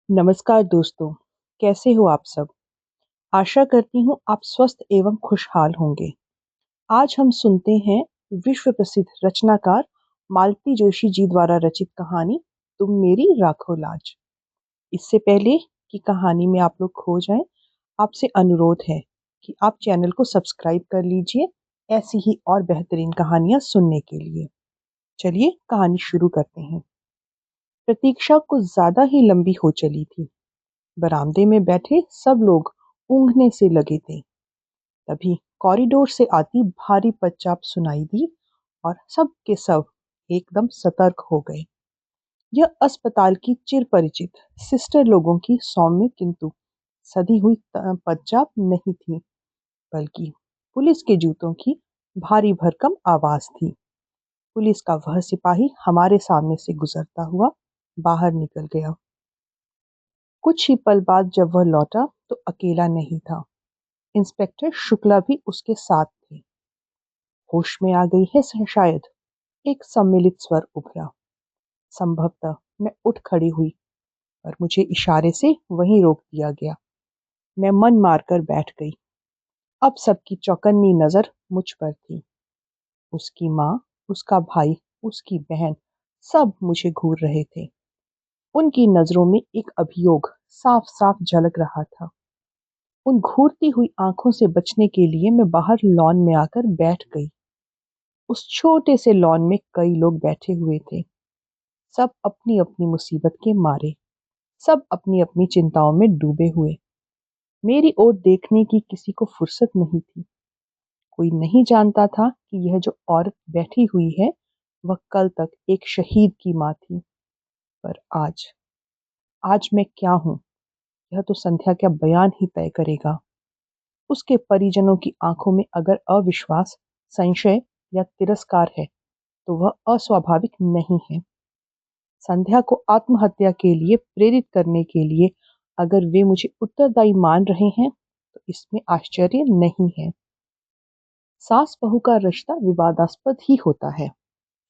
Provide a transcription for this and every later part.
नमस्कार दोस्तों, कैसे हो आप सब? आशा करती हूँ आप स्वस्थ एवं खुशहाल होंगे। आज हम सुनते हैं विश्व प्रसिद्ध रचनाकार मालती जोशी जी द्वारा रचित कहानी तुम मेरी राखो लाज। इससे पहले कि कहानी में आप लोग खो जाएं, आपसे अनुरोध है कि आप चैनल को सब्सक्राइब कर लीजिए ऐसी ही और बेहतरीन कहानियां सुनने के लिए। चलिए कहानी शुरू करते हैं। प्रतीक्षा कुछ ज्यादा ही लंबी हो चली थी। बरामदे में बैठे सब लोग ऊँघने से लगे थे। तभी कॉरिडोर से आती भारी पदचाप सुनाई दी और सब के सब एकदम सतर्क हो गए। यह अस्पताल की चिरपरिचित सिस्टर लोगों की सौम्य किंतु सधी हुई पदचाप नहीं थी, बल्कि पुलिस के जूतों की भारी भरकम आवाज थी। पुलिस का वह सिपाही हमारे सामने से गुजरता हुआ बाहर निकल गया। कुछ ही पल बाद जब वह लौटा तो अकेला नहीं था। इंस्पेक्टर शुक्ला भी उसके साथ थे। होश में आ गई है शायद, एक सम्मिलित स्वर उभरा। संभवतः मैं उठ खड़ी हुई, पर मुझे इशारे से वहीं रोक दिया गया। मैं मन मारकर बैठ गई। अब सबकी चौकन्नी नजर मुझ पर थी। उसकी माँ, उसका भाई, उसकी बहन, सब मुझे घूर रहे थे। उनकी नजरों में एक अभियोग साफ साफ झलक रहा था। उन घूरती हुई आंखों से बचने के लिए मैं बाहर लॉन में आकर बैठ गई। उस छोटे से लॉन में कई लोग बैठे हुए थे। सब अपनी अपनी मुसीबत के मारे, सब अपनी अपनी चिंताओं में डूबे हुए। मेरी ओर देखने की किसी को फुर्सत नहीं थी। कोई नहीं जानता था कि यह जो औरत बैठी हुई है वह कल तक एक शहीद की माँ थी। पर आज आज मैं क्या हूँ, यह तो संध्या का बयान ही तय करेगा। उसके परिजनों की आंखों में अगर अविश्वास, संशय या तिरस्कार है तो वह अस्वाभाविक नहीं है। संध्या को आत्महत्या के लिए प्रेरित करने के लिए अगर वे मुझे उत्तरदायी मान रहे हैं तो इसमें आश्चर्य नहीं है। सास बहू का रिश्ता विवादास्पद ही होता है,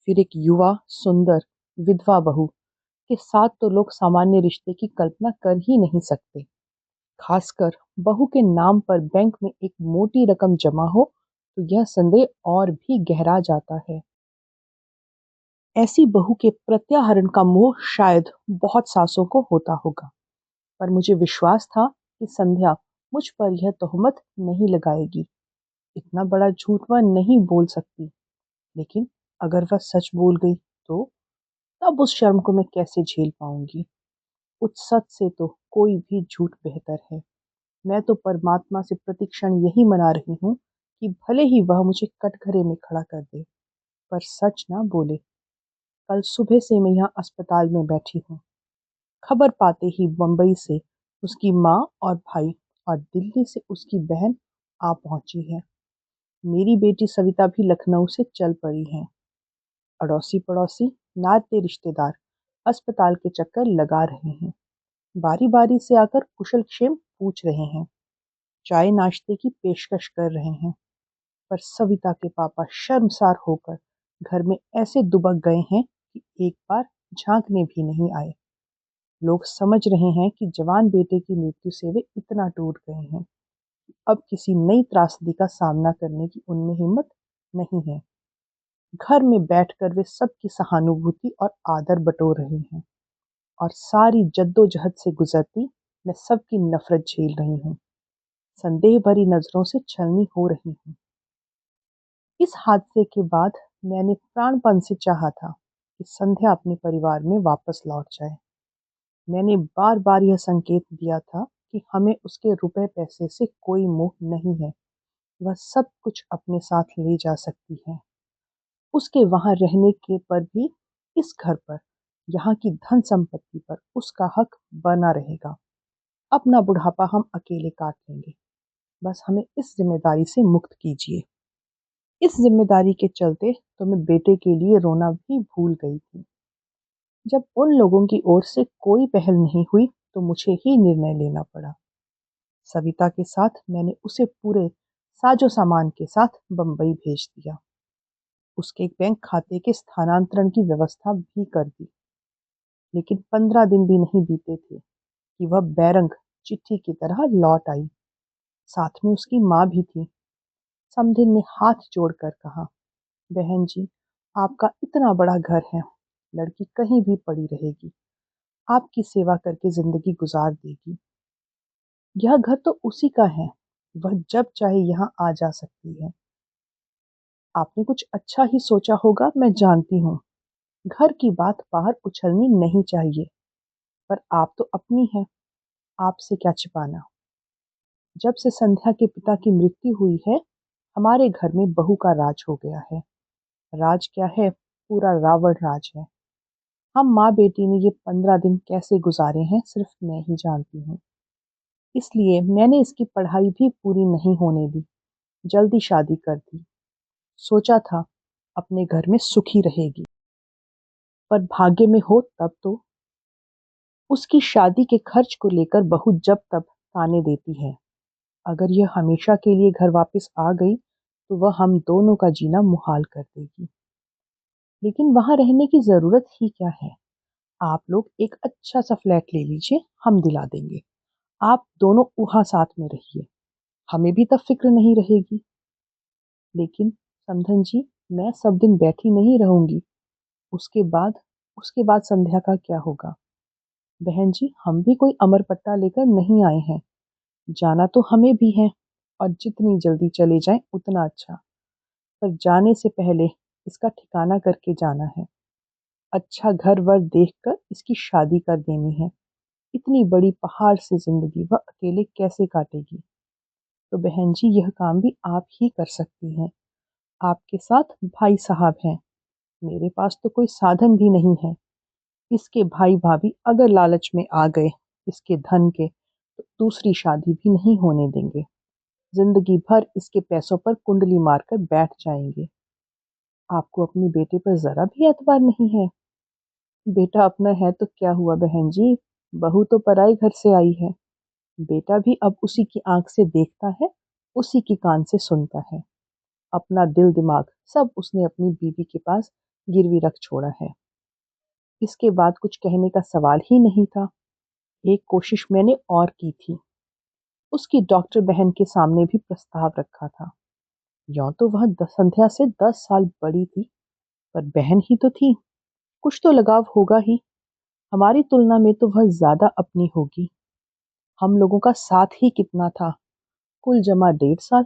फिर एक युवा सुंदर विधवा बहू के साथ तो लोग सामान्य रिश्ते की कल्पना कर ही नहीं सकते। खासकर बहू के नाम पर बैंक में एक मोटी रकम जमा हो तो यह संदेह और भी गहरा जाता है। ऐसी बहू के प्रत्याहरण का मोह शायद बहुत सासों को होता होगा, पर मुझे विश्वास था कि संध्या मुझ पर यह तोहमत नहीं लगाएगी। इतना बड़ा झूठ वह नहीं बोल सकती, लेकिन अगर वह सच बोल गई तो तब उस शर्म को मैं कैसे झेल पाऊंगी। उस सच से तो कोई भी झूठ बेहतर है। मैं तो परमात्मा से प्रतिक्षण यही मना रही हूँ कि भले ही वह मुझे कटघरे में खड़ा कर दे, पर सच ना बोले। कल सुबह से मैं यहाँ अस्पताल में बैठी हूँ। खबर पाते ही बम्बई से उसकी माँ और भाई और दिल्ली से उसकी बहन आ पहुंची है। मेरी बेटी सविता भी लखनऊ से चल पड़ी है। अड़ोसी पड़ोसी, नाते रिश्तेदार अस्पताल के चक्कर लगा रहे हैं। बारी बारी से आकर कुशल क्षेम पूछ रहे हैं। चाय नाश्ते की पेशकश कर रहे हैं। पर सविता के पापा शर्मसार होकर घर में ऐसे दुबक गए हैं कि एक बार झांकने भी नहीं आए। लोग समझ रहे हैं कि जवान बेटे की मृत्यु से वे इतना टूट गए हैं। अब किसी नई त्रासदी का सामना करने की उनमें हिम्मत नहीं है। घर में बैठकर वे सबकी सहानुभूति और आदर बटोर रहे हैं और सारी जद्दोजहद से गुजरती मैं सबकी नफरत झेल रही हूँ। संदेह भरी नजरों से छलनी हो रही हूँ। इस हादसे के बाद मैंने प्राणपण से चाहा था कि संध्या अपने परिवार में वापस लौट जाए। मैंने बार बार यह संकेत दिया था कि हमें उसके रुपए पैसे से कोई मोह नहीं है। वह सब कुछ अपने साथ ले जा सकती है। उसके वहां रहने के पर भी इस घर पर, यहाँ की धन संपत्ति पर उसका हक बना रहेगा। अपना बुढ़ापा हम अकेले काट लेंगे। बस हमें इस जिम्मेदारी से मुक्त कीजिए। इस जिम्मेदारी के चलते तो मैं बेटे के लिए रोना भी भूल गई थी। जब उन लोगों की ओर से कोई पहल नहीं हुई तो मुझे ही निर्णय लेना पड़ा। सविता के साथ मैंने उसे पूरे साजो सामान के साथ बंबई भेज दिया। उसके बैंक खाते के स्थानांतरण की व्यवस्था भी कर दी। लेकिन 15 दिन भी नहीं बीते थे कि वह बैरंग चिट्ठी की तरह लौट आई। साथ में उसकी माँ भी थी। समधिन ने हाथ जोड़कर कहा, बहन जी, आपका इतना बड़ा घर है, लड़की कहीं भी पड़ी रहेगी, आपकी सेवा करके जिंदगी गुजार देगी। यह घर तो उसी का है, वह जब चाहे यहाँ आ जा सकती है। आपने कुछ अच्छा ही सोचा होगा, मैं जानती हूँ। घर की बात बाहर उछलनी नहीं चाहिए, पर आप तो अपनी हैं, आपसे क्या छिपाना। जब से संध्या के पिता की मृत्यु हुई है, हमारे घर में बहू का राज हो गया है। राज क्या है, पूरा रावण राज है। हम माँ बेटी ने ये 15 दिन कैसे गुजारे हैं, सिर्फ मैं ही जानती हूँ। इसलिए मैंने इसकी पढ़ाई भी पूरी नहीं होने दी, जल्दी शादी कर दी। सोचा था अपने घर में सुखी रहेगी, पर भाग्य में हो तब तो। उसकी शादी के खर्च को लेकर बहू जब तब ताने देती है। अगर यह हमेशा के लिए घर वापस आ गई तो वह हम दोनों का जीना मुहाल कर देगी। लेकिन वहां रहने की जरूरत ही क्या है। आप लोग एक अच्छा सा फ्लैट ले लीजिए, हम दिला देंगे। आप दोनों वहां साथ में रहिए, हमें भी तब फिक्र नहीं रहेगी। लेकिन समधन जी, मैं सब दिन बैठी नहीं रहूंगी। उसके बाद उसके बाद संध्या का क्या होगा। बहन जी, हम भी कोई अमर पट्टा लेकर नहीं आए हैं। जाना तो हमें भी है, और जितनी जल्दी चले जाएं उतना अच्छा। पर जाने से पहले इसका ठिकाना करके जाना है। अच्छा घर वर देखकर इसकी शादी कर देनी है। इतनी बड़ी पहाड़ से जिंदगी वह अकेले कैसे काटेगी। तो बहन जी, यह काम भी आप ही कर सकती हैं। आपके साथ भाई साहब हैं, मेरे पास तो कोई साधन भी नहीं है। इसके भाई भाभी अगर लालच में आ गए इसके धन के, तो दूसरी शादी भी नहीं होने देंगे। जिंदगी भर इसके पैसों पर कुंडली मारकर बैठ जाएंगे। आपको अपने बेटे पर जरा भी एतबार नहीं है। बेटा अपना है तो क्या हुआ बहन जी, बहू तो पराई घर से आई है। बेटा भी अब उसी की आंख से देखता है, उसी की कान से सुनता है। अपना दिल दिमाग सब उसने अपनी बीवी के पास गिरवी रख छोड़ा है। इसके बाद कुछ कहने का सवाल ही नहीं था। एक कोशिश मैंने और की थी। उसकी डॉक्टर बहन के सामने भी प्रस्ताव रखा था। यों तो वह संध्या से 10 साल बड़ी थी, पर बहन ही तो थी, कुछ तो लगाव होगा ही। हमारी तुलना में तो वह ज्यादा अपनी होगी। हम लोगों का साथ ही कितना था, कुल जमा 1.5 साल।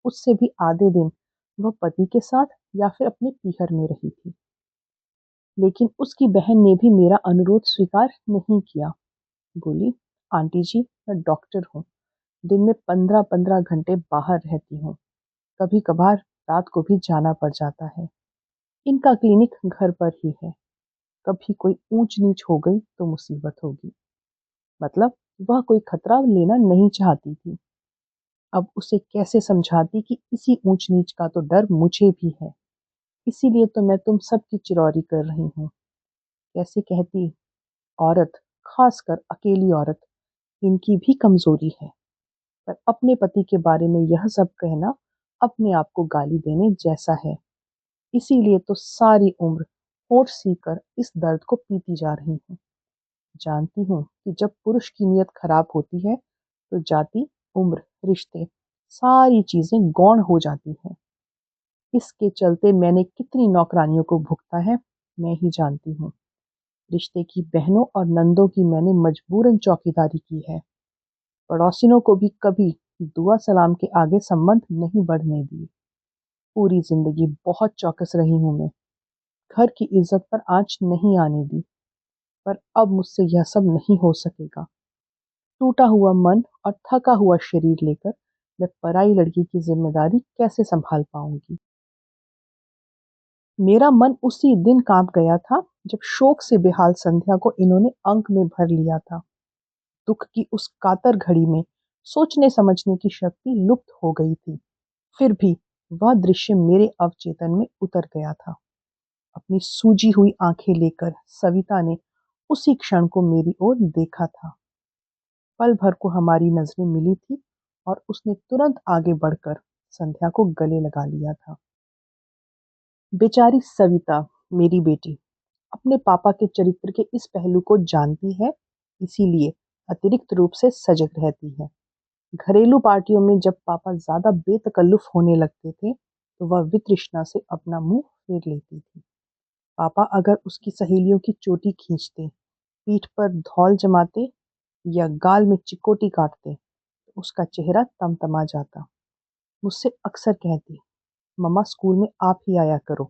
उससे भी आधे दिन वह पति के साथ या फिर अपने पीहर में रही थी। लेकिन उसकी बहन ने भी मेरा अनुरोध स्वीकार नहीं किया। बोली, आंटी जी, मैं डॉक्टर हूँ, दिन में 15-15 घंटे बाहर रहती हूँ, कभी कभार रात को भी जाना पड़ जाता है। इनका क्लिनिक घर पर ही है, कभी कोई ऊंच नीच हो गई तो मुसीबत होगी। मतलब वह कोई खतरा लेना नहीं चाहती थी। अब उसे कैसे समझाती कि इसी ऊंच नीच का तो डर मुझे भी है, इसीलिए तो मैं तुम सबकी चिरौरी कर रही हूँ। कैसे कहती, औरत, खासकर अकेली औरत, इनकी भी कमजोरी है। पर अपने पति के बारे में यह सब कहना अपने आप को गाली देने जैसा है। इसीलिए तो सारी उम्र होठ सी कर इस दर्द को पीती जा रही हूँ। जानती हूँ कि जब पुरुष की नीयत खराब होती है तो जाति, उम्र, रिश्ते, सारी चीजें गौण हो जाती हैं। इसके चलते मैंने कितनी नौकरानियों को भुगता है, मैं ही जानती हूँ। रिश्ते की बहनों और नंदों की मैंने मजबूरन चौकीदारी की है। पड़ोसिनों को भी कभी दुआ सलाम के आगे संबंध नहीं बढ़ने दिए। पूरी जिंदगी बहुत चौकस रही हूं मैं, घर की इज्जत पर आंच नहीं आने दी। पर अब मुझसे यह सब नहीं हो सकेगा। टूटा हुआ मन और थका हुआ शरीर लेकर मैं पराई लड़की की जिम्मेदारी कैसे संभाल पाऊंगी। मेरा मन उसी दिन कांप गया था जब शोक से बेहाल संध्या को इन्होंने अंक में भर लिया था। दुख की उस कातर घड़ी में सोचने समझने की शक्ति लुप्त हो गई थी। फिर भी वह दृश्य मेरे अवचेतन में उतर गया था। अपनी सूजी हुई आंखें लेकर सविता ने उसी क्षण को मेरी ओर देखा था। पल भर को हमारी नजरें मिली थी और उसने तुरंत आगे बढ़कर संध्या को गले लगा लिया था। बेचारी सविता, मेरी बेटी, अपने पापा के चरित्र के इस पहलू को जानती है, इसीलिए अतिरिक्त रूप से सजग रहती है। घरेलू पार्टियों में जब पापा ज्यादा बेतकल्लुफ होने लगते थे, तो वह वितृष्णा से अपना मुंह फेर लेती थी। पापा अगर उसकी सहेलियों की चोटी खींचते, पीठ पर धौल जमाते या गाल में चिकोटी काटते, तो उसका चेहरा तमतमा जाता। मुझसे अक्सर कहती, मम्मा स्कूल में आप ही आया करो।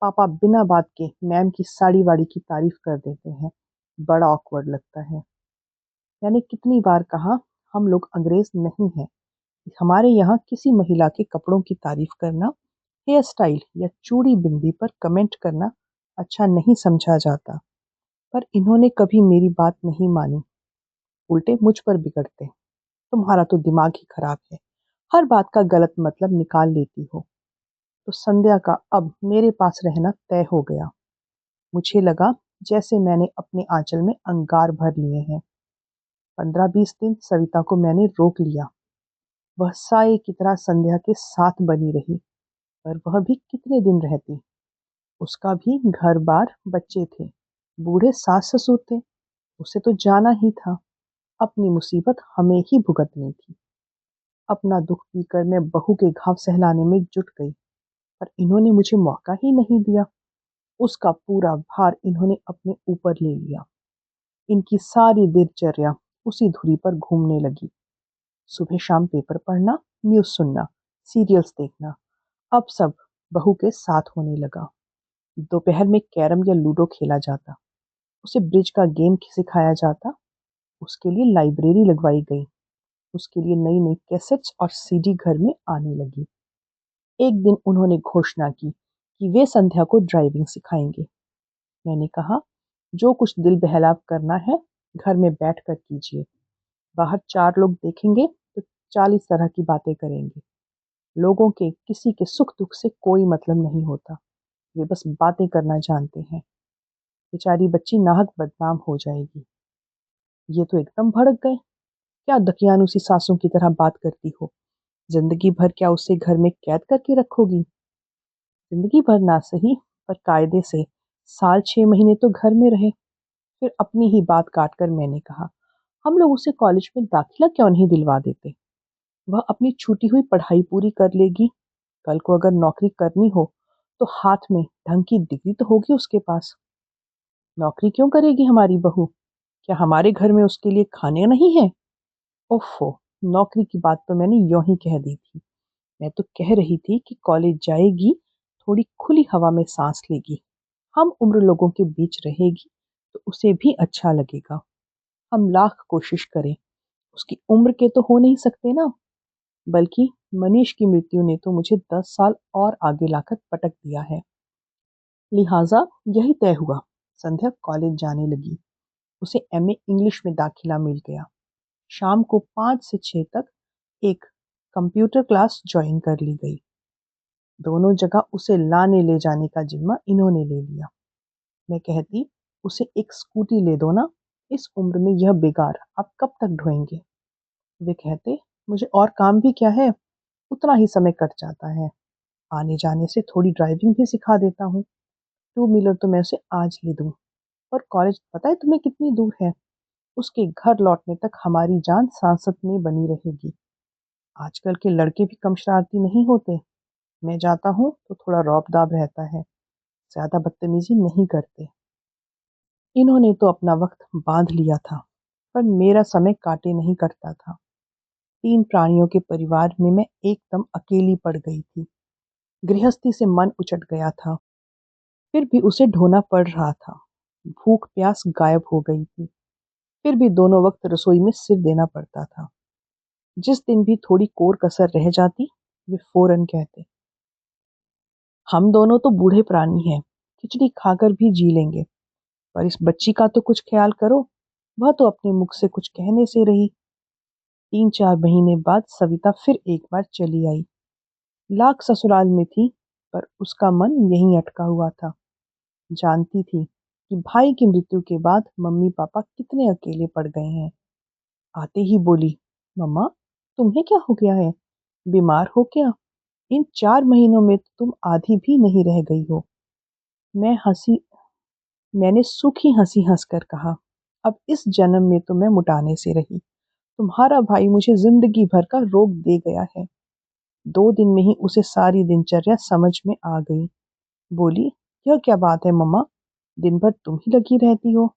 पापा बिना बात के मैम की साड़ी वाड़ी की तारीफ कर देते हैं। बड़ा ऑकवर्ड लगता है। मैंने कितनी बार कहा, हम लोग अंग्रेज नहीं हैं। हमारे यहाँ किसी महिला के कपड़ों की तारीफ करना, हेयर स्टाइल या चूड़ी बिंदी पर कमेंट करना अच्छा नहीं समझा जाता। पर इन्होंने कभी मेरी बात नहीं मानी, उल्टे मुझ पर बिगड़ते। तुम्हारा तो दिमाग ही खराब है, हर बात का गलत मतलब निकाल लेती हो। तो संध्या का अब मेरे पास रहना तय हो गया। मुझे लगा जैसे मैंने अपने आंचल में अंगार भर लिए हैं। 15-20 दिन सविता को मैंने रोक लिया। वह साये की तरह संध्या के साथ बनी रही, पर वह भी कितने दिन रहती। उसका भी घर बार बच्चे थे, बूढ़े सास ससुर थे। उसे तो जाना ही था। अपनी मुसीबत हमें ही भुगतनी थी। अपना दुख पीकर मैं बहू के घाव सहलाने में जुट गई, पर इन्होंने मुझे मौका ही नहीं दिया। उसका पूरा भार इन्होंने अपने ऊपर ले लिया। इनकी सारी दिनचर्या उसी धुरी पर घूमने लगी। सुबह शाम पेपर पढ़ना, न्यूज़ सुनना, सीरियल्स देखना, अब सब बहू के साथ होने लगा। दोपहर में कैरम या लूडो खेला जाता, उसे ब्रिज का गेम सिखाया जाता, उसके लिए लाइब्रेरी लगवाई गई, उसके लिए नई नई कैसेट्स और सीडी घर में आने लगी। एक दिन उन्होंने घोषणा की कि वे संध्या को ड्राइविंग सिखाएंगे। मैंने कहा, जो कुछ दिल बहलाव करना है घर में बैठ कर कीजिए। बाहर 4 लोग देखेंगे तो 40 तरह की बातें करेंगे। लोगों के किसी के सुख दुख से कोई मतलब नहीं होता, वे बस बातें करना जानते हैं। बेचारी बच्ची नाहक बदनाम हो जाएगी। ये तो एकदम भड़क गए। क्या दकियानूसी सासों की तरह बात करती हो? जिंदगी भर क्या उसे घर में कैद करके रखोगी? जिंदगी भर ना सही, पर कायदे से साल 6 महीने तो घर में रहे। फिर अपनी ही बात काट कर मैंने कहा, हम लोग उसे कॉलेज में दाखिला क्यों नहीं दिलवा देते? वह अपनी छूटी हुई पढ़ाई पूरी कर लेगी। कल को अगर नौकरी करनी हो तो हाथ में ढंग की डिग्री तो होगी उसके पास। नौकरी क्यों करेगी हमारी बहू? क्या हमारे घर में उसके लिए खाने नहीं है? ओफो, नौकरी की बात तो मैंने यूं ही कह दी थी। मैं तो कह रही थी कि कॉलेज जाएगी, थोड़ी खुली हवा में सांस लेगी, हम उम्र लोगों के बीच रहेगी, तो उसे भी अच्छा लगेगा। हम लाख कोशिश करें, उसकी उम्र के तो हो नहीं सकते ना। बल्कि मनीष की मृत्यु ने तो मुझे 10 साल और आगे लाकर पटक दिया है। लिहाजा यही तय हुआ, संध्या कॉलेज जाने लगी। उसे एमए इंग्लिश में दाखिला मिल गया। शाम को 5 से 6 तक एक कंप्यूटर क्लास ज्वाइन कर ली गई। दोनों जगह उसे लाने ले जाने का जिम्मा इन्होंने ले लिया। मैं कहती, उसे एक स्कूटी ले दो ना, इस उम्र में यह बेगार आप कब तक ढोएंगे? वे कहते, मुझे और काम भी क्या है, उतना ही समय कट जाता है। आने जाने से थोड़ी ड्राइविंग भी सिखा देता हूँ। 2 व्हीलर तो मैं उसे आज ले दूँ। और कॉलेज पता है तुम्हें कितनी दूर है? उसके घर लौटने तक हमारी जान सांसत में बनी रहेगी। आजकल के लड़के भी कम शरारती नहीं होते। मैं जाता हूँ तो थोड़ा रौब-दाब रहता है, ज़्यादा बदतमीजी नहीं करते। इन्होंने तो अपना वक्त बांध लिया था, पर मेरा समय काटे नहीं कटता था। 3 प्राणियों के परिवार में मैं एकदम अकेली पड़ गई थी। गृहस्थी से मन उचट गया था, फिर भी उसे ढोना पड़ रहा था। भूख प्यास गायब हो गई थी, फिर भी दोनों वक्त रसोई में सिर देना पड़ता था। जिस दिन भी थोड़ी कोर कसर रह जाती, वे फौरन कहते, हम दोनों तो बूढ़े प्राणी हैं, खिचड़ी खाकर भी जी लेंगे, पर इस बच्ची का तो कुछ ख्याल करो, वह तो अपने मुख से कुछ कहने से रही। 3-4 महीने बाद सविता फिर एक बार चली आई। लाख ससुराल में थी, पर उसका मन यहीं अटका हुआ था। जानती थी कि भाई की मृत्यु के बाद मम्मी पापा कितने अकेले पड़ गए हैं। आते ही बोली, मम्मा तुम्हें क्या हो गया है? बीमार हो क्या? इन 4 महीनों में तो तुम आधी भी नहीं रह गई हो। मैं हंसी मैंने सूखी हंसी हंसकर कहा, अब इस जन्म में तो मैं मुटाने से रही। तुम्हारा भाई मुझे जिंदगी भर का रोग दे गया है। 2 दिन में ही उसे सारी दिनचर्या समझ में आ गई। बोली, यह क्या बात है मम्मा, दिन भर तुम ही लगी रहती हो।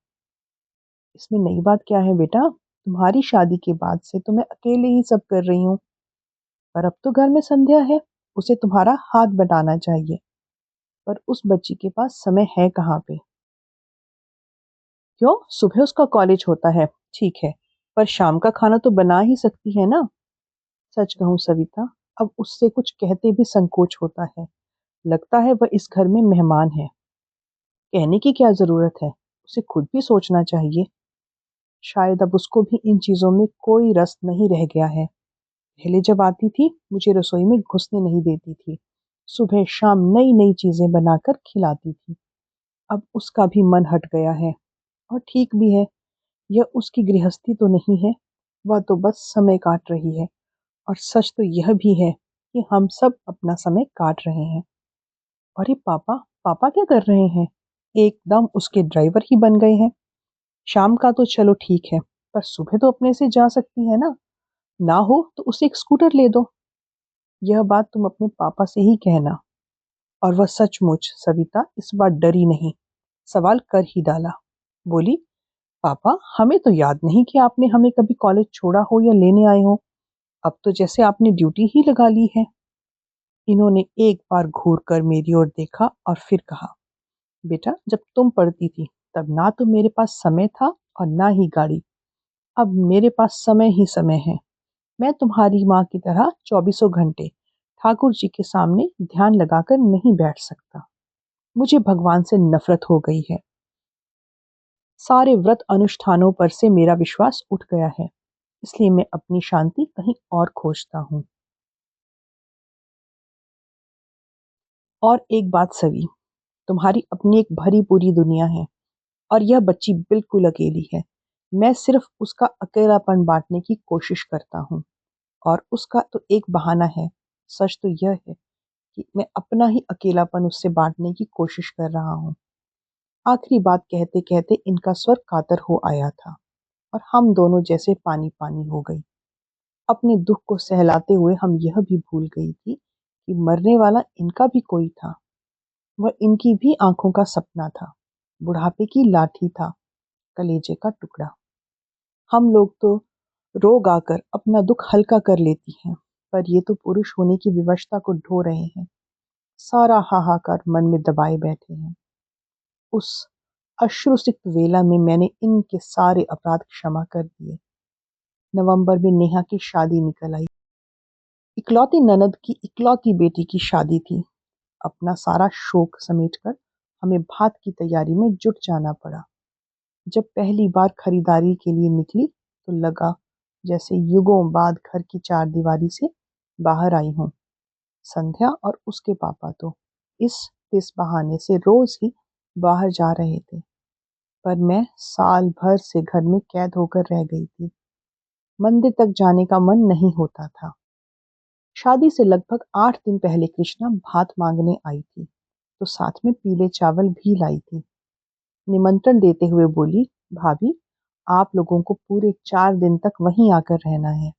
इसमें नई बात क्या है बेटा, तुम्हारी शादी के बाद से तो मैं अकेले ही सब कर रही हूँ। पर अब तो घर में संध्या है, उसे तुम्हारा हाथ बटाना चाहिए। पर उस बच्ची के पास समय है कहाँ पे। क्यों, सुबह उसका कॉलेज होता है, ठीक है, पर शाम का खाना तो बना ही सकती है ना। सच कहूँ सविता, अब उससे कुछ कहते भी संकोच होता है। लगता है वह इस घर में मेहमान है। कहने की क्या जरूरत है, उसे खुद भी सोचना चाहिए। शायद अब उसको भी इन चीजों में कोई रस नहीं रह गया है। पहले जब आती थी मुझे रसोई में घुसने नहीं देती थी। सुबह शाम नई नई चीजें बनाकर खिलाती थी। अब उसका भी मन हट गया है। और ठीक भी है, यह उसकी गृहस्थी तो नहीं है, वह तो बस समय काट रही है। और सच तो यह भी है कि हम सब अपना समय काट रहे हैं। अरे पापा, पापा क्या कर रहे हैं, एकदम उसके ड्राइवर ही बन गए हैं। शाम का तो चलो ठीक है, पर सुबह तो अपने से जा सकती है ना। ना हो तो उसे एक स्कूटर ले दो। यह बात तुम अपने पापा से ही कहना। और वह सचमुच सविता इस बार डरी नहीं, सवाल कर ही डाला। बोली, पापा हमें तो याद नहीं कि आपने हमें कभी कॉलेज छोड़ा हो या लेने आए हो। अब तो जैसे आपने ड्यूटी ही लगा ली है। इन्होंने एक बार घूर कर मेरी ओर देखा और फिर कहा, बेटा जब तुम पढ़ती थी तब ना तो मेरे पास समय था और ना ही गाड़ी। अब मेरे पास समय ही समय है। मैं तुम्हारी माँ की तरह चौबीसों घंटे ठाकुर जी के सामने ध्यान लगाकर नहीं बैठ सकता। मुझे भगवान से नफरत हो गई है। सारे व्रत अनुष्ठानों पर से मेरा विश्वास उठ गया है, इसलिए मैं अपनी शांति कहीं और खोजता हूँ। और एक बात सवी, तुम्हारी अपनी एक भरी पूरी दुनिया है और यह बच्ची बिल्कुल अकेली है। मैं सिर्फ उसका अकेलापन बांटने की कोशिश करता हूँ और उसका तो एक बहाना है। सच तो यह है कि मैं अपना ही अकेलापन उससे बांटने की कोशिश कर रहा हूँ। आखिरी बात कहते कहते इनका स्वर कातर हो आया था और हम दोनों जैसे पानी पानी हो गई। अपने दुख को सहलाते हुए हम यह भी भूल गई थी कि मरने वाला इनका भी कोई था। वह इनकी भी आंखों का सपना था, बुढ़ापे की लाठी था, कलेजे का टुकड़ा। हम लोग तो रोग आकर अपना दुख हल्का कर लेती हैं, पर ये तो पुरुष होने की विवशता को ढो रहे हैं। सारा हाहाकार मन में दबाए बैठे हैं। उस अश्रुसिक्त वेला में मैंने इनके सारे अपराध क्षमा कर दिए। नवंबर में नेहा की शादी निकल आई। इकलौती ननद की इकलौती बेटी की शादी थी। अपना सारा शोक समेटकर हमें भात की तैयारी में जुट जाना पड़ा। जब पहली बार खरीदारी के लिए निकली तो लगा जैसे युगों बाद घर की चारदीवारी से बाहर आई हूँ। संध्या और उसके पापा तो इस बहाने से रोज ही बाहर जा रहे थे, पर मैं साल भर से घर में कैद होकर रह गई थी। मंदिर तक जाने का मन नहीं होता था। शादी से लगभग 8 दिन पहले कृष्णा भात मांगने आई थी, तो साथ में पीले चावल भी लाई थी। निमंत्रण देते हुए बोली, भाभी आप लोगों को पूरे 4 दिन तक वहीं आकर रहना है।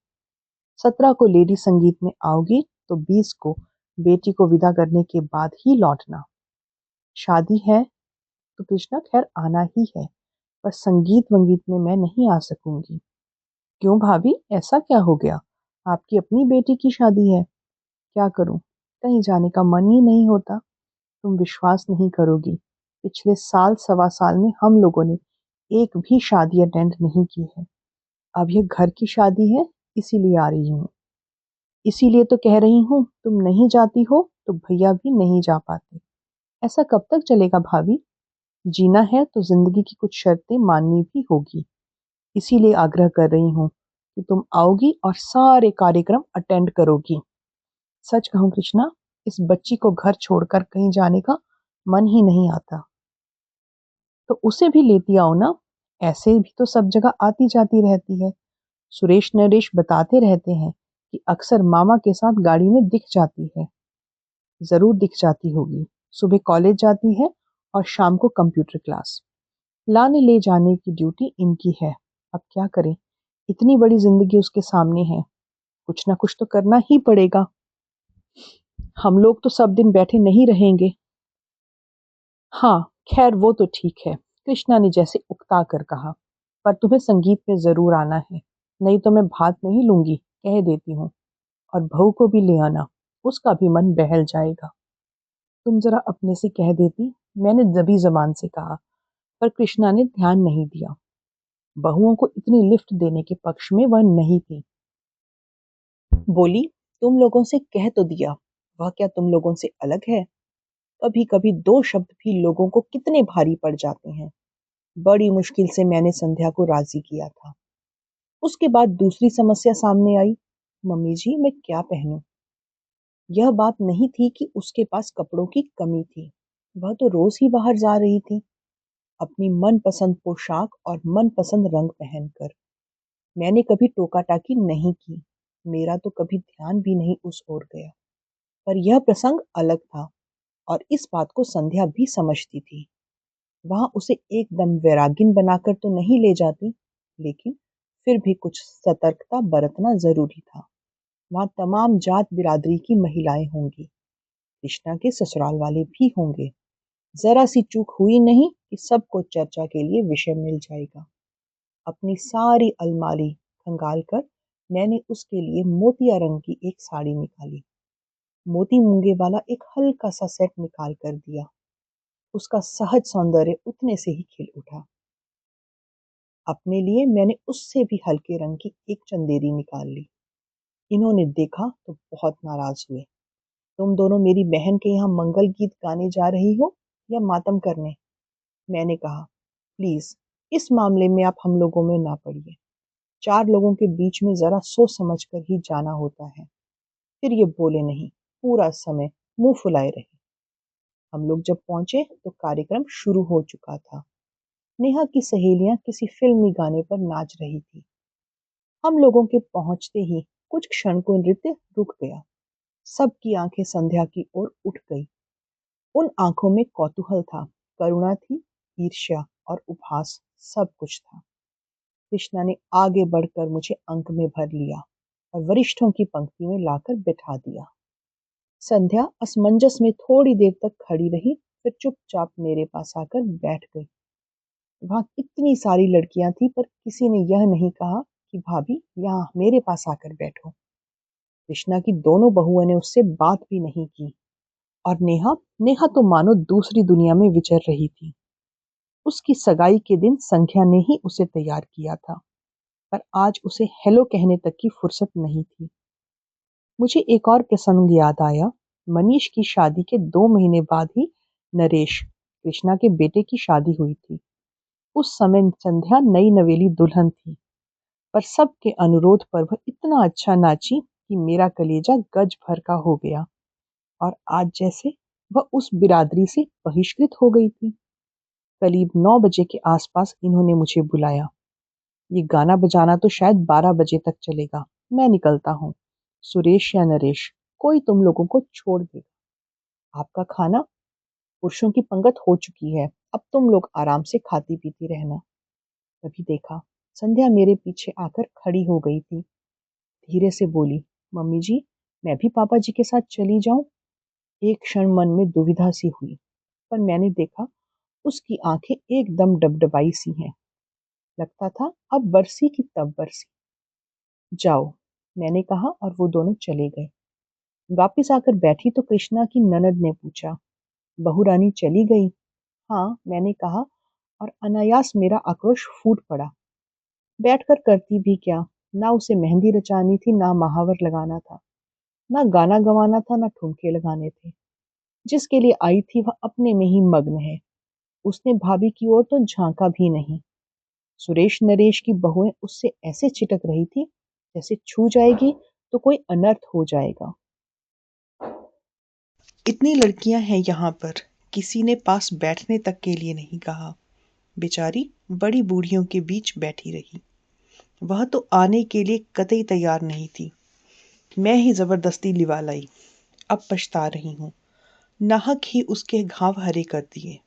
17 को लेडी संगीत में आओगी तो 20 को बेटी को विदा करने के बाद ही लौटना। शादी है तो कृष्णा खैर आना ही है, पर संगीत वंगीत में मैं नहीं आ सकूंगी। क्यों भाभी, ऐसा क्या हो गया, आपकी अपनी बेटी की शादी है। क्या करूं, कहीं जाने का मन ही नहीं होता। तुम विश्वास नहीं करोगी, पिछले साल सवा साल में हम लोगों ने एक भी शादी अटेंड नहीं की है। अब यह घर की शादी है, इसीलिए आ रही हूँ। इसीलिए तो कह रही हूँ, तुम नहीं जाती हो तो भैया भी नहीं जा पाते। ऐसा कब तक चलेगा भाभी। जीना है तो जिंदगी की कुछ शर्तें माननी भी होगी। इसीलिए आग्रह कर रही हूँ कि तुम आओगी और सारे कार्यक्रम अटेंड करोगी। सच कहूँ कृष्णा, इस बच्ची को घर छोड़कर कहीं जाने का मन ही नहीं आता। तो उसे भी लेती आओ ना, ऐसे भी तो सब जगह आती जाती रहती है। सुरेश नरेश बताते रहते हैं कि अक्सर मामा के साथ गाड़ी में दिख जाती है। जरूर दिख जाती होगी। सुबह कॉलेज जाती है और शाम को कंप्यूटर क्लास। लाने ले जाने की ड्यूटी इनकी है। अब क्या करें, इतनी बड़ी जिंदगी उसके सामने है, कुछ ना कुछ तो करना ही पड़ेगा। हम लोग तो सब दिन बैठे नहीं रहेंगे। हाँ, खैर वो तो ठीक है, कृष्णा ने जैसे उकता कर कहा। पर तुम्हें संगीत में जरूर आना है, नहीं तो मैं भाग नहीं लूंगी, कह देती हूँ। और बहू को भी ले आना, उसका भी मन बहल जाएगा। तुम जरा अपने से कह देती, मैंने दबी जबान से कहा। पर कृष्णा ने ध्यान नहीं दिया। बहुओं को इतनी लिफ्ट देने के पक्ष में वह नहीं थी। बोली, तुम लोगों से कह तो दिया, वह क्या तुम लोगों से अलग है? कभी कभी दो शब्द भी लोगों को कितने भारी पड़ जाते हैं। बड़ी मुश्किल से मैंने संध्या को राजी किया था। उसके बाद दूसरी समस्या सामने आई। मम्मी जी, मैं क्या पहनूं? यह बात नहीं थी कि उसके पास कपड़ों की कमी थी। वह तो रोज ही बाहर जा रही थी, अपनी मनपसंद पोशाक और मनपसंद रंग पहनकर। मैंने कभी टोका टाकी नहीं की, मेरा तो कभी ध्यान भी नहीं उस ओर गया। पर यह प्रसंग अलग था, और इस बात को संध्या भी समझती थी। वहां उसे एकदम वैरागिन बनाकर तो नहीं ले जाती, लेकिन फिर भी कुछ सतर्कता बरतना जरूरी था। वहां तमाम जात बिरादरी की महिलाएं होंगी, कृष्णा के ससुराल वाले भी होंगे। जरा सी चूक हुई नहीं कि सबको चर्चा के लिए विषय मिल जाएगा। अपनी सारी अलमारी खंगाल कर मैंने उसके लिए मोतिया रंग की एक साड़ी निकाली। मोती मूंगे वाला एक हल्का सा सेट निकाल कर दिया। उसका सहज सौंदर्य उतने से ही खिल उठा। अपने लिए मैंने उससे भी हल्के रंग की एक चंदेरी निकाल ली। इन्होंने देखा तो बहुत नाराज हुए। तुम दोनों मेरी बहन के यहाँ मंगल गीत गाने जा रही हो या मातम करने? मैंने कहा, प्लीज इस मामले में आप हम लोगों में ना पड़िए। चार लोगों के बीच में जरा सोच समझ कर ही जाना होता है। फिर ये बोले नहीं, पूरा समय मुंह फुलाए रहे। हम लोग जब पहुंचे तो कार्यक्रम शुरू हो चुका था। नेहा की सहेलियां किसी फिल्मी गाने पर नाच रही थी। हम लोगों के पहुंचते ही कुछ क्षण को नृत्य रुक गया। सबकी आंखें संध्या की ओर उठ गई। उन आंखों में कौतूहल था, करुणा थी, ईर्ष्या और उपहास, सब कुछ था। कृष्णा ने आगे बढ़कर मुझे अंक में भर लिया और वरिष्ठों की पंक्ति में लाकर बिठा दिया। संध्या असमंजस में थोड़ी देर तक खड़ी रही, फिर चुपचाप मेरे पास आकर बैठ गई। वहां इतनी सारी लड़कियां थी, पर किसी ने यह नहीं कहा कि भाभी यहाँ मेरे पास आकर बैठो। कृष्णा की दोनों बहुओं ने उससे बात भी नहीं की। और नेहा नेहा तो मानो दूसरी दुनिया में विचर रही थी। उसकी सगाई के दिन संध्या ने ही उसे तैयार किया था, पर आज उसे हेलो कहने तक की फुर्सत नहीं थी। मुझे एक और प्रसंग याद आया। मनीष की शादी के 2 महीने बाद ही नरेश, कृष्णा के बेटे की शादी हुई थी। उस समय संध्या नई नवेली दुल्हन थी, पर सबके अनुरोध पर वह इतना अच्छा नाची कि मेरा कलेजा गज भर का हो गया। और आज जैसे वह उस बिरादरी से बहिष्कृत हो गई थी। करीब 9 बजे के आसपास इन्होंने मुझे बुलाया। ये गाना बजाना तो शायद 12 बजे तक चलेगा, मैं निकलता हूँ। सुरेश या नरेश, कोई तुम लोगों को छोड़ देगा। आपका खाना, पुरुषों की पंगत हो चुकी है, अब तुम लोग आराम से खाती पीती रहना। तभी देखा, संध्या मेरे पीछे आकर खड़ी हो गई थी। धीरे से बोली, मम्मी जी, मैं भी पापा जी के साथ चली जाऊं? एक क्षण मन में दुविधा सी हुई, पर मैंने देखा उसकी आंखें एकदम डबडबाई सी हैं। लगता था अब बरसी की तब बरसी। जाओ, मैंने कहा और वो दोनों चले गए। वापिस आकर बैठी तो कृष्णा की ननद ने पूछा, बहू रानी चली गई? हाँ, मैंने कहा, और अनायास मेरा आक्रोश फूट पड़ा। बैठकर करती भी क्या, ना उसे मेहंदी रचानी थी, ना महावर लगाना था, ना गाना गवाना था, ना ठुमके लगाने थे। जिसके लिए आई थी वह अपने में ही मग्न है। उसने भाभी की ओर तो झांका भी नहीं। सुरेश नरेश की बहुएं उससे ऐसे चिटक रही थी जैसे छू जाएगी तो कोई अनर्थ हो जाएगा। इतनी लड़कियां हैं यहाँ पर, किसी ने पास बैठने तक के लिए नहीं कहा। बेचारी बड़ी बूढ़ियों के बीच बैठी रही। वह तो आने के लिए कतई तैयार नहीं थी। मैं ही जबरदस्ती लिवा लाई। अब पछता रही हूँ, नाहक ही उसके घाव हरे कर दिए।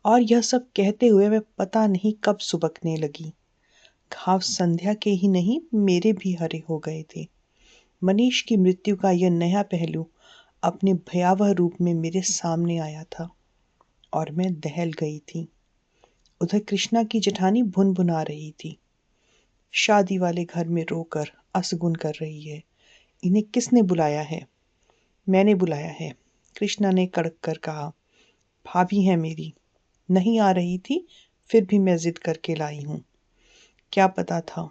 और यह सब कहते हुए मैं पता नहीं कब सुबकने लगी। घाव संध्या के ही नहीं, मेरे भी हरे हो गए थे। मनीष की मृत्यु का यह नया पहलू अपने भयावह रूप में मेरे सामने आया था और मैं दहल गई थी। उधर कृष्णा की जेठानी भुनभुना रही थी। शादी वाले घर में रोकर असगुन कर रही है। इन्हें किसने बुलाया है? मैंने बुलाया है, कृष्णा ने कड़क कर कहा। भाभी है मेरी, नहीं आ रही थी, फिर भी मैं जिद करके लाई हूं। क्या पता था।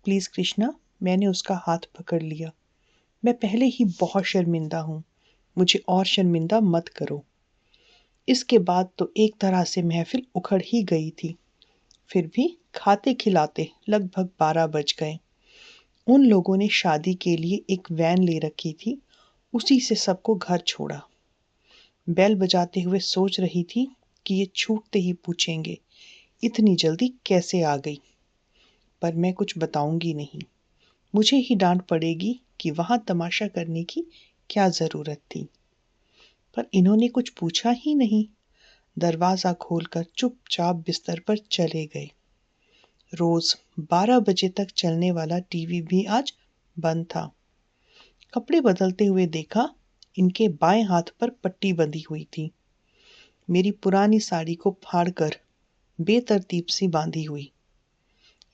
प्लीज कृष्णा, मैंने उसका हाथ पकड़ लिया। मैं पहले ही बहुत शर्मिंदा हूं, मुझे और शर्मिंदा मत करो। इसके बाद तो एक तरह से महफिल उखड़ ही गई थी। फिर भी खाते खिलाते लगभग 12 बज गए। उन लोगों ने शादी के लिए एक वैन ले रखी थी, उसी से सबको घर छोड़ा। बेल बजाते हुए सोच रही थी कि ये छूटते ही पूछेंगे इतनी जल्दी कैसे आ गई, पर मैं कुछ बताऊंगी नहीं। मुझे ही डांट पड़ेगी कि वहां तमाशा करने की क्या जरूरत थी। पर इन्होंने कुछ पूछा ही नहीं, दरवाजा खोलकर चुपचाप बिस्तर पर चले गए। रोज 12 बजे तक चलने वाला टीवी भी आज बंद था। कपड़े बदलते हुए देखा, इनके बाएं हाथ पर पट्टी बंधी हुई थी, मेरी पुरानी साड़ी को फाड़कर बेतरतीब सी बांधी हुई।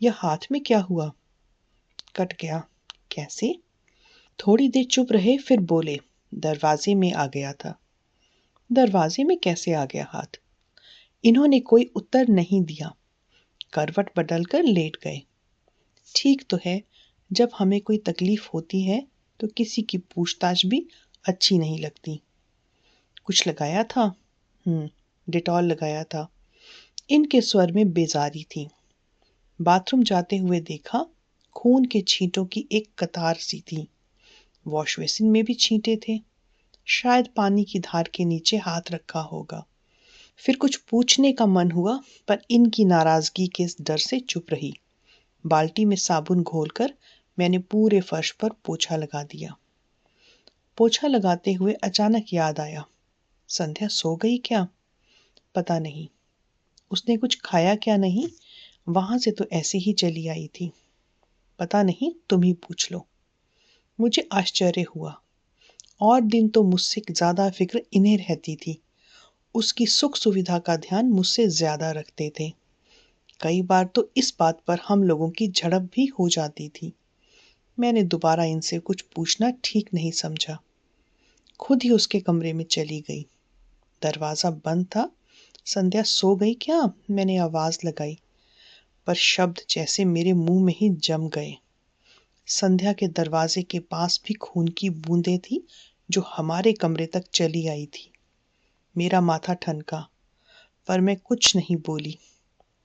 यह हाथ में क्या हुआ? कट गया। कैसे? थोड़ी देर चुप रहे, फिर बोले, दरवाजे में आ गया था। दरवाजे में कैसे आ गया हाथ? इन्होंने कोई उत्तर नहीं दिया, करवट बदलकर लेट गए। ठीक तो है, जब हमें कोई तकलीफ होती है तो किसी की पूछताछ भी अच्छी नहीं लगती। कुछ लगाया था? डिटॉल लगाया था। इनके स्वर में बेजारी थी। बाथरूम जाते हुए देखा, खून के छींटों की एक कतार सी थी। वॉश बेसिन में भी छींटे थे, शायद पानी की धार के नीचे हाथ रखा होगा। फिर कुछ पूछने का मन हुआ, पर इनकी नाराजगी के डर से चुप रही। बाल्टी में साबुन घोलकर मैंने पूरे फर्श पर पोछा लगा दिया। पोछा लगाते हुए अचानक याद आया, संध्या सो गई क्या? पता नहीं। उसने कुछ खाया क्या नहीं? वहां से तो ऐसे ही चली आई थी। पता नहीं, तुम ही पूछ लो। मुझे आश्चर्य हुआ। और दिन तो मुझसे ज्यादा फिक्र इन्हें रहती थी। उसकी सुख सुविधा का ध्यान मुझसे ज्यादा रखते थे। कई बार तो इस बात पर हम लोगों की झड़प भी हो जाती थी। मैंने दोबारा इनसे कुछ पूछना ठीक नहीं समझा। खुद ही उसके कमरे में चली गई। दरवाजा बंद था। संध्या सो गई क्या? मैंने आवाज लगाई, पर शब्द जैसे मेरे मुंह में ही जम गए। संध्या के दरवाजे के पास भी खून की बूंदें थी जो हमारे कमरे तक चली आई थी। मेरा माथा ठनका, पर मैं कुछ नहीं बोली।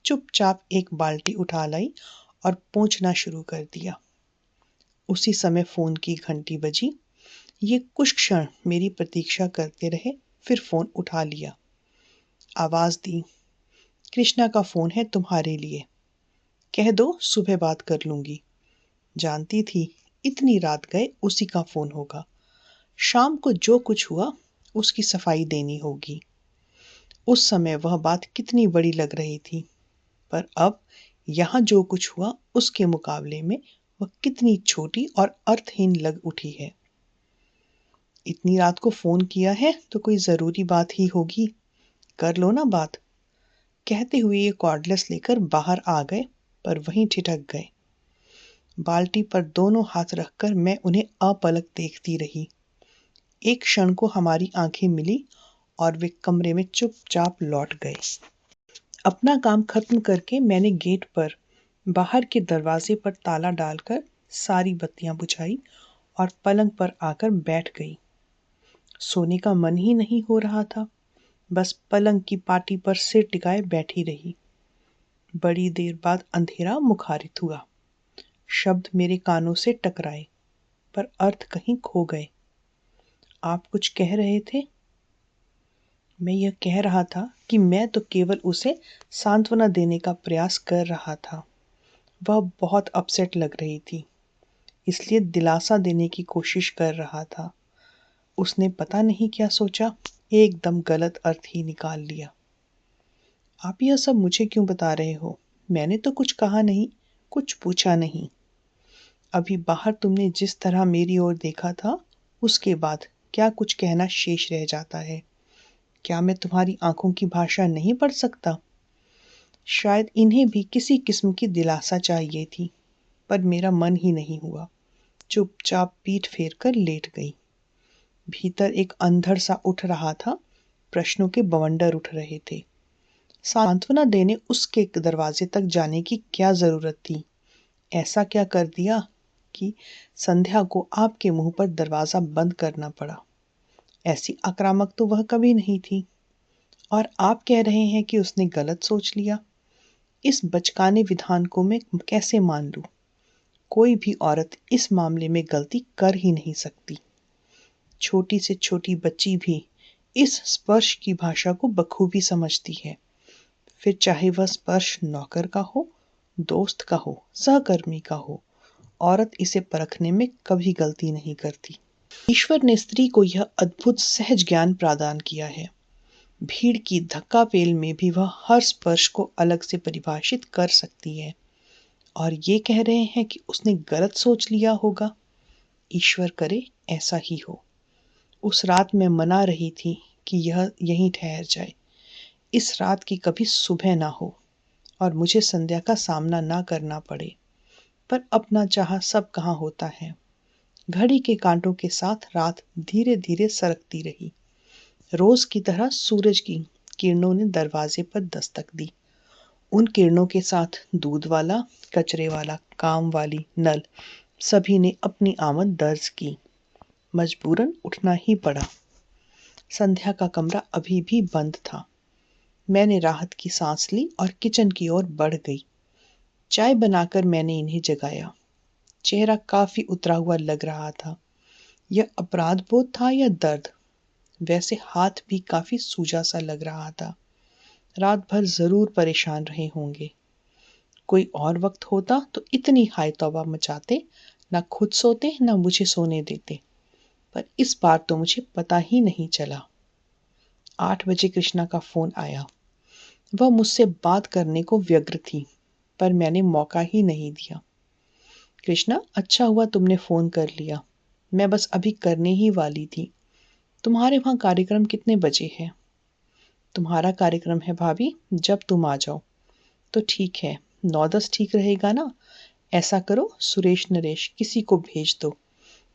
चुपचाप एक बाल्टी उठा लाई और पोंछना शुरू कर दिया। उसी समय फोन की घंटी बजी। ये कुछ क्षण मेरी प्रतीक्षा करते रहे, फिर फोन उठा लिया। आवाज दी, कृष्णा का फोन है तुम्हारे लिए। कह दो सुबह बात कर लूंगी। जानती थी इतनी रात गए उसी का फोन होगा। शाम को जो कुछ हुआ उसकी सफाई देनी होगी। उस समय वह बात कितनी बड़ी लग रही थी, पर अब यहां जो कुछ हुआ उसके मुकाबले में वह कितनी छोटी और अर्थहीन लग उठी है। इतनी रात को फोन किया है तो कोई जरूरी बात ही होगी, कर लो ना बात। कहते हुए ये कॉर्डलेस लेकर बाहर आ गए, पर वहीं ठिठक गए। बाल्टी पर दोनों हाथ रखकर मैं उन्हें अपलक देखती रही। एक क्षण को हमारी आंखें मिली और वे कमरे में चुपचाप लौट गए। अपना काम खत्म करके मैंने गेट पर बाहर के दरवाजे पर ताला डालकर सारी बत्तियां बुझाई और पलंग पर आकर बैठ गई। सोने का मन ही नहीं हो रहा था, बस पलंग की पाटी पर सिर टिकाए बैठी रही। बड़ी देर बाद अंधेरा मुखारित हुआ। शब्द मेरे कानों से टकराए, पर अर्थ कहीं खो गए। आप कुछ कह रहे थे? मैं यह कह रहा था कि मैं तो केवल उसे सांत्वना देने का प्रयास कर रहा था। वह बहुत अपसेट लग रही थी, इसलिए दिलासा देने की कोशिश कर रहा था। उसने पता नहीं क्या सोचा, एकदम गलत अर्थ ही निकाल लिया। आप यह सब मुझे क्यों बता रहे हो? मैंने तो कुछ कहा नहीं, कुछ पूछा नहीं। अभी बाहर तुमने जिस तरह मेरी ओर देखा था, उसके बाद क्या कुछ कहना शेष रह जाता है? क्या मैं तुम्हारी आंखों की भाषा नहीं पढ़ सकता? शायद इन्हें भी किसी किस्म की दिलासा चाहिए थी, पर मेरा मन ही नहीं हुआ। चुपचाप पीठ फेर कर लेट गई। भीतर एक अंधड़ सा उठ रहा था, प्रश्नों के बवंडर उठ रहे थे। सांत्वना देने उसके दरवाजे तक जाने की क्या जरूरत थी? ऐसा क्या कर दिया कि संध्या को आपके मुंह पर दरवाजा बंद करना पड़ा? ऐसी आक्रामक तो वह कभी नहीं थी। और आप कह रहे हैं कि उसने गलत सोच लिया। इस बचकाने विधान को मैं कैसे मान लूं? कोई भी औरत इस मामले में गलती कर ही नहीं सकती। छोटी से छोटी बच्ची भी इस स्पर्श की भाषा को बखूबी समझती है। फिर चाहे वह स्पर्श नौकर का हो, दोस्त का हो, सहकर्मी का हो, औरत इसे परखने में कभी गलती नहीं करती। ईश्वर ने स्त्री को यह अद्भुत सहज ज्ञान प्रदान किया है। भीड़ की धक्का पेल में भी वह हर स्पर्श को अलग से परिभाषित कर सकती है। और ये कह रहे हैं कि उसने गलत सोच लिया होगा। ईश्वर करे ऐसा ही हो। उस रात मैं मना रही थी कि यह यहीं ठहर जाए। इस रात की कभी सुबह ना हो और मुझे संध्या का सामना ना करना पड़े। पर अपना चाहा सब कहाँ होता है। घड़ी के कांटों के साथ रात धीरे धीरे सरकती रही। रोज की तरह सूरज की किरणों ने दरवाजे पर दस्तक दी। उन किरणों के साथ दूध वाला, कचरे वाला, काम वाली, नल सभी ने अपनी आमद दर्ज की। मजबूरन उठना ही पड़ा। संध्या का कमरा अभी भी बंद था। मैंने राहत की सांस ली और किचन की ओर बढ़ गई। चाय बनाकर मैंने इन्हें जगाया। चेहरा काफी उतरा हुआ लग रहा था। यह अपराध बोध था या दर्द? वैसे हाथ भी काफी सूजा सा लग रहा था। रात भर जरूर परेशान रहे होंगे। कोई और वक्त होता तो इतनी हाय तौबा मचाते, ना खुद सोते ना मुझे सोने देते। पर इस बार तो मुझे पता ही नहीं चला। 8 बजे कृष्णा का फोन आया। वह मुझसे बात करने को व्यग्र थी, पर मैंने मौका ही नहीं दिया। कृष्णा, अच्छा हुआ तुमने फोन कर लिया। मैं बस अभी करने ही वाली थी। तुम्हारे वहां कार्यक्रम कितने बजे है? तुम्हारा कार्यक्रम है भाभी, जब तुम आ जाओ। तो ठीक है, 9-10 ठीक रहेगा ना? ऐसा करो, सुरेश नरेश किसी को भेज दो।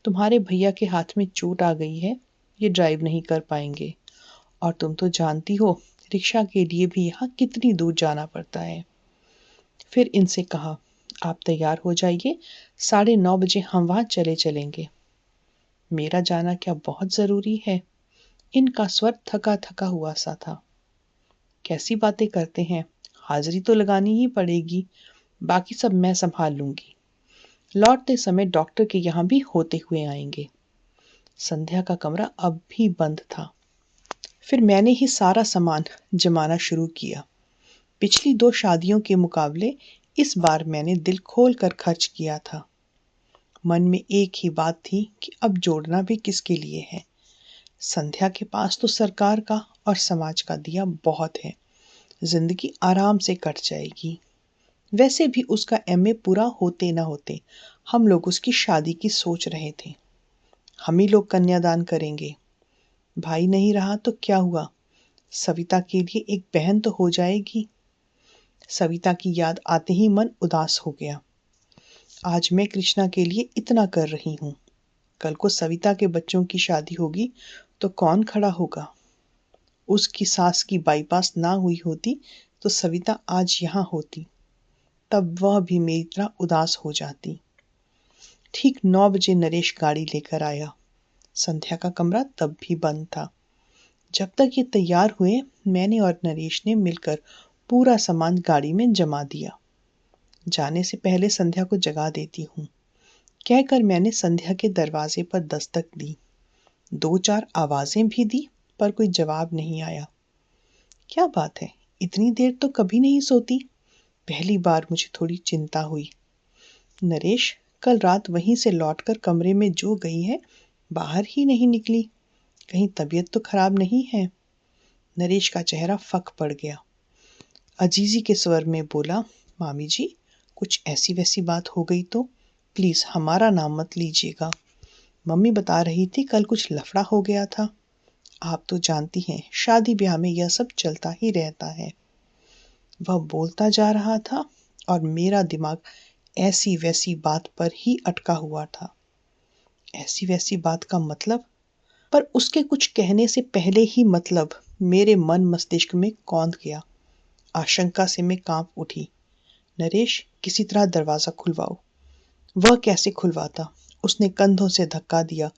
तुम्हारे भैया के हाथ में चोट आ गई है, ये ड्राइव नहीं कर पाएंगे। और तुम तो जानती हो रिक्शा के लिए भी यहाँ कितनी दूर जाना पड़ता है। फिर इनसे कहा, आप तैयार हो जाइए, 9:30 बजे हम वहाँ चले चलेंगे। मेरा जाना क्या बहुत जरूरी है? इनका स्वर थका थका हुआ सा था। कैसी बातें करते हैं, हाजिरी तो लगानी ही पड़ेगी, बाकी सब मैं संभाल लूंगी। लौटते समय डॉक्टर के यहाँ भी होते हुए आएंगे। संध्या का कमरा अब भी बंद था। फिर मैंने ही सारा सामान जमाना शुरू किया। पिछली 2 शादियों के मुकाबले इस बार मैंने दिल खोल कर खर्च किया था। मन में एक ही बात थी कि अब जोड़ना भी किसके लिए है। संध्या के पास तो सरकार का और समाज का दिया बहुत है। जिंदगी आराम से कट जाएगी। वैसे भी उसका एमए पूरा होते ना होते हम लोग उसकी शादी की सोच रहे थे। हम ही लोग कन्यादान करेंगे। भाई नहीं रहा तो क्या हुआ, सविता के लिए एक बहन तो हो जाएगी। सविता की याद आते ही मन उदास हो गया। आज मैं कृष्णा के लिए इतना कर रही हूँ, कल को सविता के बच्चों की शादी होगी तो कौन खड़ा होगा? उसकी सास की बाईपास ना हुई होती तो सविता आज यहाँ होती, तब वह भी मेरी तरह उदास हो जाती। ठीक 9 बजे नरेश गाड़ी लेकर आया। संध्या का कमरा तब भी बंद था। जब तक ये तैयार हुए, मैंने और नरेश ने मिलकर पूरा सामान गाड़ी में जमा दिया। जाने से पहले संध्या को जगा देती हूँ, कहकर मैंने संध्या के दरवाजे पर दस्तक दी। 2-4 आवाजें भी दी, पर कोई जवाब नहीं आया। क्या बात है, इतनी देर तो कभी नहीं सोती। पहली बार मुझे थोड़ी चिंता हुई। नरेश, कल रात वहीं से लौटकर कमरे में जो गई है, बाहर ही नहीं निकली। कहीं तबीयत तो खराब नहीं है? नरेश का चेहरा फक पड़ गया। अजीजी के स्वर में बोला, मामी जी, कुछ ऐसी वैसी बात हो गई तो प्लीज हमारा नाम मत लीजिएगा। मम्मी बता रही थी कल कुछ लफड़ा हो गया था। आप तो जानती हैं शादी ब्याह में यह सब चलता ही रहता है। वह बोलता जा रहा था और मेरा दिमाग ऐसी वैसी बात पर ही अटका हुआ था। ऐसी वैसी बात का मतलब? पर उसके कुछ कहने से पहले ही मतलब मेरे मन मस्तिष्क में कौंध गया। आशंका से मैं कांप उठी। नरेश, किसी तरह दरवाजा खुलवाओ। वह कैसे खुलवाता? उसने कंधों से धक्का दिया,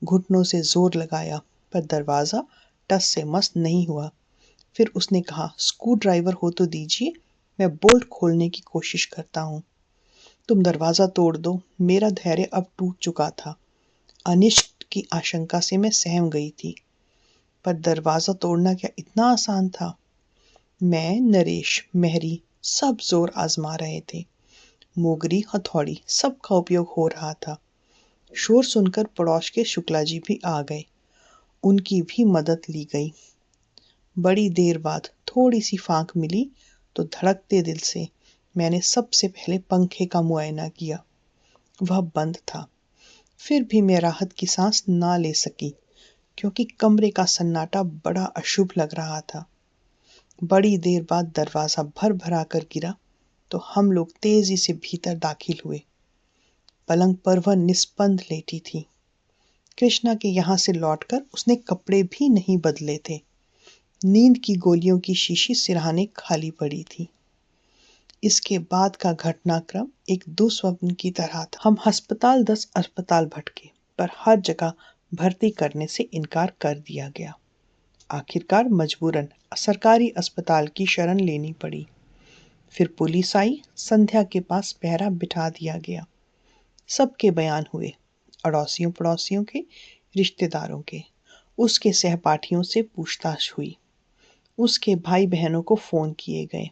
घुटनों से जोर लगाया, पर दरवाजा टस से मस नहीं हुआ। फिर उसने कहा, स्क्रू ड्राइवर हो तो दीजिए, मैं बोल्ट खोलने की कोशिश करता हूँ। तुम दरवाजा तोड़ दो। मेरा धैर्य अब टूट चुका था। अनिष्ट की आशंका से मैं सहम गई थी, पर दरवाजा तोड़ना क्या इतना आसान था? मैं, नरेश, मेहरी सब जोर आजमा रहे थे। मोगरी, हथौड़ी सबका उपयोग हो रहा था। शोर सुनकर पड़ोस के शुक्ला जी भी आ गए। उनकी भी मदद ली गई। बड़ी देर बाद थोड़ी सी फांक मिली तो धड़कते दिल से मैंने सबसे पहले पंखे का मुआयना किया। वह बंद था। फिर भी मैं राहत की सांस ना ले सकी, क्योंकि कमरे का सन्नाटा बड़ा अशुभ लग रहा था। बड़ी देर बाद दरवाजा भर भरा कर गिरा तो हम लोग तेजी से भीतर दाखिल हुए। पलंग पर वह निस्पंद लेटी थी। कृष्णा के यहाँ से लौटकर उसने कपड़े भी नहीं बदले थे। नींद की गोलियों की शीशी सिरहाने खाली पड़ी थी। इसके बाद का घटनाक्रम एक दुस्वप्न की तरह था। हम अस्पताल 10 अस्पताल भटके, पर हर जगह भर्ती करने से इनकार कर दिया गया। आखिरकार मजबूरन सरकारी अस्पताल की शरण लेनी पड़ी। फिर पुलिस आई, संध्या के पास पहरा बिठा दिया गया। सबके बयान हुए, अड़ोसियों पड़ोसियों के, रिश्तेदारों के। उसके सहपाठियों से पूछताछ हुई। उसके भाई बहनों को फोन किए गए।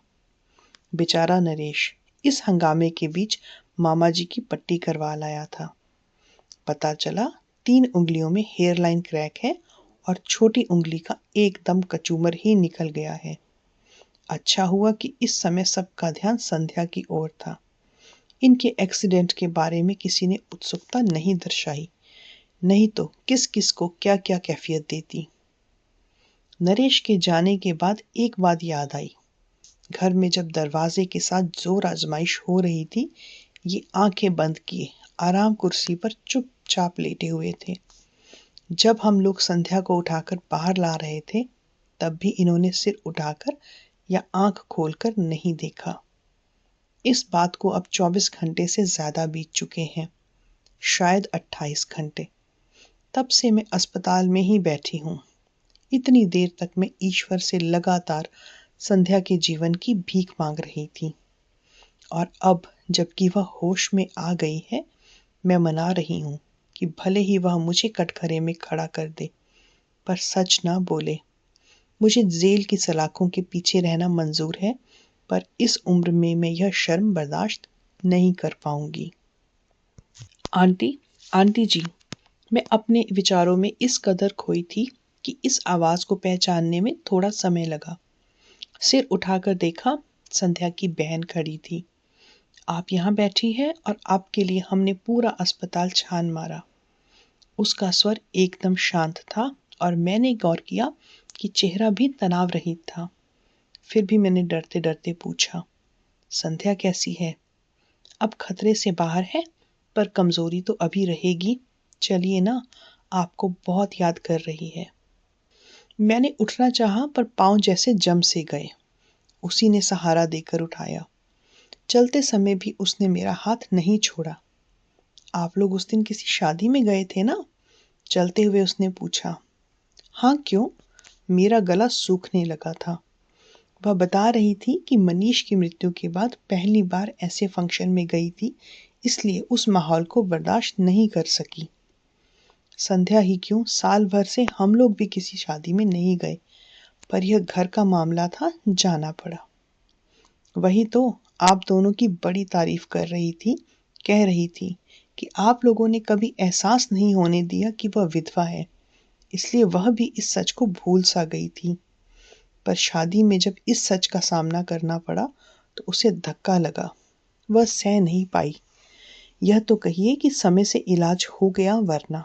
बेचारा नरेश इस हंगामे के बीच मामा जी की पट्टी करवा लाया था। पता चला 3 उंगलियों में हेयरलाइन क्रैक है और छोटी उंगली का एकदम कचूमर ही निकल गया है। अच्छा हुआ कि इस समय सबका ध्यान संध्या की ओर था। इनके एक्सीडेंट के बारे में किसी ने उत्सुकता नहीं दर्शाई, नहीं तो किस किस को क्या क्या कैफियत देती। नरेश के जाने के बाद एक बात याद आई। घर में जब दरवाजे के साथ जोर आजमाइश हो रही थी, ये आंखें बंद किए आराम कुर्सी पर चुपचाप लेटे हुए थे। जब हम लोग संध्या को उठाकर बाहर ला रहे थे, तब भी इन्होंने सिर उठाकर या आंख खोलकर नहीं देखा। इस बात को अब 24 घंटे से ज्यादा बीत चुके हैं, शायद 28 घंटे। तब से मैं अस्पताल में ही बैठी हूँ। इतनी देर तक मैं ईश्वर से लगातार संध्या के जीवन की भीख मांग रही थी, और अब जबकि वह होश में आ गई है, मैं मना रही हूँ कि भले ही वह मुझे कटघरे में खड़ा कर दे, पर सच ना बोले। मुझे जेल की सलाखों के पीछे रहना मंजूर है, पर इस उम्र में मैं यह शर्म बर्दाश्त नहीं कर पाऊंगी। आंटी, आंटी जी। मैं अपने विचारों में इस कदर खोई थी कि इस आवाज को पहचानने में थोड़ा समय लगा। सिर उठाकर देखा, संध्या की बहन खड़ी थी। आप यहाँ बैठी हैं और आपके लिए हमने पूरा अस्पताल छान मारा। उसका स्वर एकदम शांत था और मैंने गौर किया कि चेहरा भी तनाव रहित था। फिर भी मैंने डरते डरते पूछा, संध्या कैसी है? अब खतरे से बाहर है, पर कमजोरी तो अभी रहेगी। चलिए ना, आपको बहुत याद कर रही है। मैंने उठना चाहा, पर पांव जैसे जम से गए। उसी ने सहारा देकर उठाया। चलते समय भी उसने मेरा हाथ नहीं छोड़ा। आप लोग उस दिन किसी शादी में गए थे ना? चलते हुए उसने पूछा। हाँ, क्यों? मेरा गला सूखने लगा था। वह बता रही थी कि मनीष की मृत्यु के बाद पहली बार ऐसे फंक्शन में गई थी, इसलिए उस माहौल को बर्दाश्त नहीं कर सकी। संध्या ही क्यों, साल भर से हम लोग भी किसी शादी में नहीं गए, पर यह घर का मामला था, जाना पड़ा। वही तो, आप दोनों की बड़ी तारीफ कर रही थी, कह रही थी कि आप लोगों ने कभी एहसास नहीं होने दिया कि वह विधवा है, इसलिए वह भी इस सच को भूल सा गई थी। पर शादी में जब इस सच का सामना करना पड़ा तो उसे धक्का लगा। वह सह नहीं पाई। यह तो कहिए कि समय से इलाज हो गया, वरना।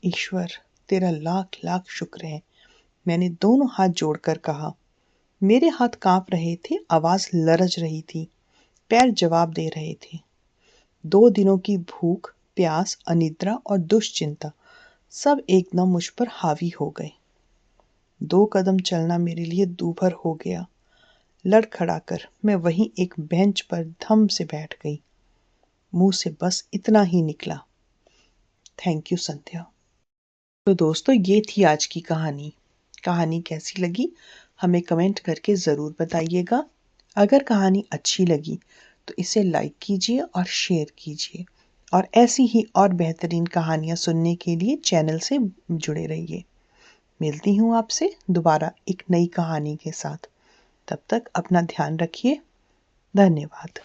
ईश्वर, तेरा लाख लाख शुक्र है, मैंने दोनों हाथ जोड़कर कहा। मेरे हाथ कांप रहे थे, आवाज लरज रही थी, पैर जवाब दे रहे थे। 2 दिनों की भूख, प्यास, अनिद्रा और दुश्चिंता सब एकदम मुझ पर हावी हो गए। 2 कदम चलना मेरे लिए दूभर हो गया। लड़खड़ाकर मैं वहीं एक बेंच पर धम से बैठ गई। मुंह से बस इतना ही निकला, थैंक यू संध्या। तो दोस्तों, ये थी आज की कहानी। कहानी कैसी लगी हमें कमेंट करके ज़रूर बताइएगा। अगर कहानी अच्छी लगी तो इसे लाइक कीजिए और शेयर कीजिए, और ऐसी ही और बेहतरीन कहानियाँ सुनने के लिए चैनल से जुड़े रहिए। मिलती हूँ आपसे दोबारा एक नई कहानी के साथ। तब तक अपना ध्यान रखिए। धन्यवाद।